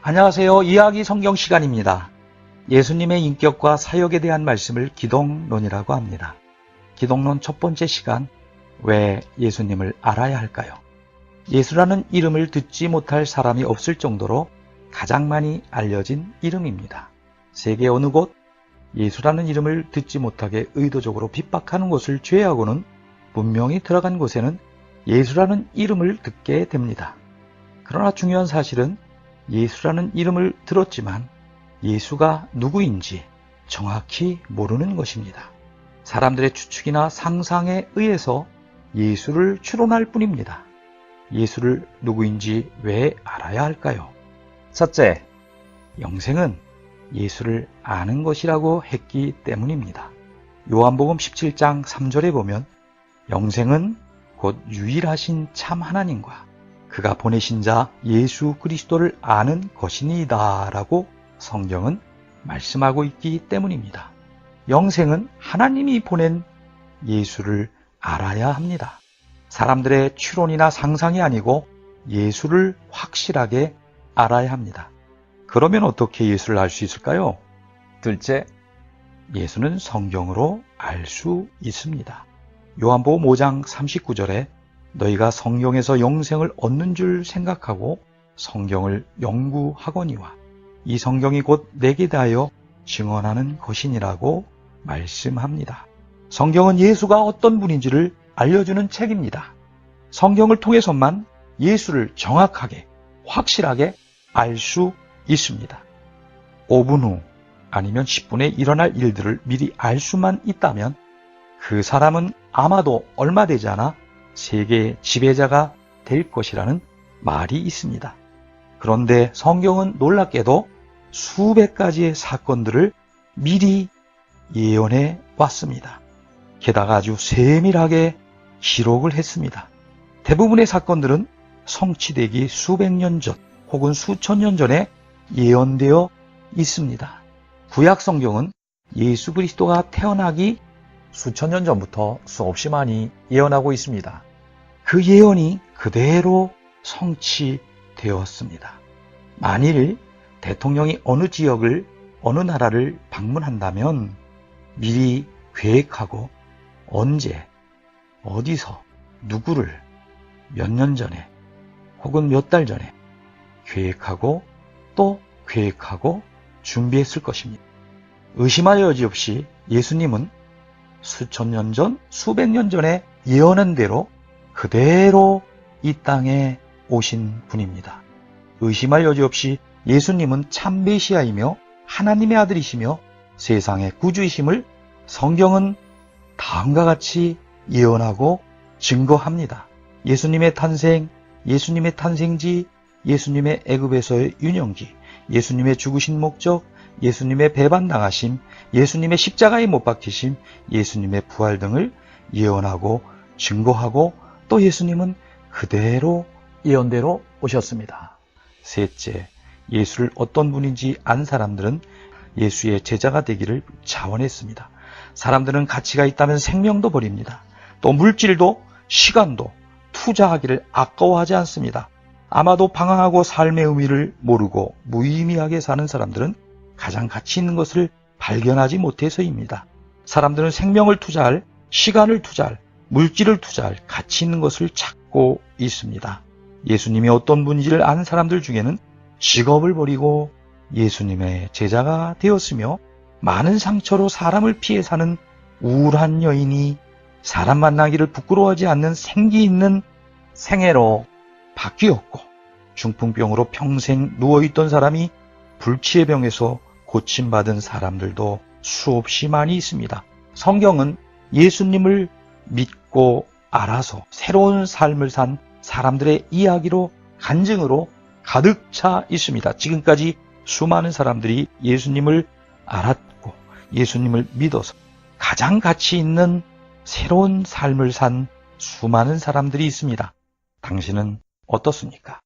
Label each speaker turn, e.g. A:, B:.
A: 안녕하세요. 이야기 성경 시간입니다. 예수님의 인격과 사역에 대한 말씀을 기독론이라고 합니다. 기독론 첫 번째 시간, 왜 예수님을 알아야 할까요? 예수라는 이름을 듣지 못할 사람이 없을 정도로 가장 많이 알려진 이름입니다. 세계 어느 곳 예수라는 이름을 듣지 못하게 의도적으로 핍박하는 곳을 제외하고는 분명히 들어간 곳에는 예수라는 이름을 듣게 됩니다. 그러나 중요한 사실은 예수라는 이름을 들었지만 예수가 누구인지 정확히 모르는 것입니다. 사람들의 추측이나 상상에 의해서 예수를 추론할 뿐입니다. 예수를 누구인지 왜 알아야 할까요? 첫째, 영생은 예수를 아는 것이라고 했기 때문입니다. 요한복음 17장 3절에 보면 영생은 곧 유일하신 참 하나님과 그가 보내신 자 예수 그리스도를 아는 것이니이다 라고 성경은 말씀하고 있기 때문입니다. 영생은 하나님이 보낸 예수를 알아야 합니다. 사람들의 추론이나 상상이 아니고 예수를 확실하게 알아야 합니다. 그러면 어떻게 예수를 알 수 있을까요? 둘째, 예수는 성경으로 알 수 있습니다. 요한복음 5장 39절에 너희가 성경에서 영생을 얻는 줄 생각하고 성경을 연구하거니와 이 성경이 곧 내게 대하여 증언하는 것이니라고 말씀합니다. 성경은 예수가 어떤 분인지를 알려주는 책입니다. 성경을 통해서만 예수를 정확하게, 확실하게 알 수 있습니다. 5분 후 아니면 10분에 일어날 일들을 미리 알 수만 있다면 그 사람은 아마도 얼마 되지 않아 세계의 지배자가 될 것이라는 말이 있습니다. 그런데 성경은 놀랍게도 수백 가지의 사건들을 미리 예언해 왔습니다. 게다가 아주 세밀하게 기록을 했습니다. 대부분의 사건들은 성취되기 수백 년 전 혹은 수천 년 전에 예언되어 있습니다. 구약 성경은 예수 그리스도가 태어나기 수천 년 전부터 수없이 많이 예언하고 있습니다. 그 예언이 그대로 성취되었습니다. 만일 대통령이 어느 지역을, 어느 나라를 방문한다면 미리 계획하고 언제, 어디서, 누구를 몇 년 전에 혹은 몇 달 전에 계획하고 또 계획하고 준비했을 것입니다. 의심할 여지 없이 예수님은 수천 년 전, 수백 년 전에 예언한 대로 그대로 이 땅에 오신 분입니다. 의심할 여지 없이 예수님은 참 메시아이며 하나님의 아들이시며 세상의 구주이심을 성경은 다음과 같이 예언하고 증거합니다. 예수님의 탄생, 예수님의 탄생지, 예수님의 애굽에서의 유년기, 예수님의 죽으신 목적, 예수님의 배반당하심, 예수님의 십자가에 못 박히심, 예수님의 부활 등을 예언하고 증거하고 또 예수님은 그대로 예언대로 오셨습니다. 셋째, 예수를 어떤 분인지 안 사람들은 예수의 제자가 되기를 자원했습니다. 사람들은 가치가 있다면 생명도 버립니다. 또 물질도 시간도 투자하기를 아까워하지 않습니다. 아마도 방황하고 삶의 의미를 모르고 무의미하게 사는 사람들은 가장 가치 있는 것을 발견하지 못해서입니다. 사람들은 생명을 투자할, 시간을 투자할, 물질을 투자할 가치 있는 것을 찾고 있습니다. 예수님이 어떤 분인지를 아는 사람들 중에는 직업을 버리고 예수님의 제자가 되었으며 많은 상처로 사람을 피해 사는 우울한 여인이 사람 만나기를 부끄러워하지 않는 생기 있는 생애로 바뀌었고 중풍병으로 평생 누워있던 사람이 불치의 병에서 고침받은 사람들도 수없이 많이 있습니다. 성경은 예수님을 믿고 알아서 새로운 삶을 산 사람들의 이야기로 간증으로 가득 차 있습니다. 지금까지 수많은 사람들이 예수님을 알았고 예수님을 믿어서 가장 가치 있는 새로운 삶을 산 수많은 사람들이 있습니다. 당신은 어떻습니까?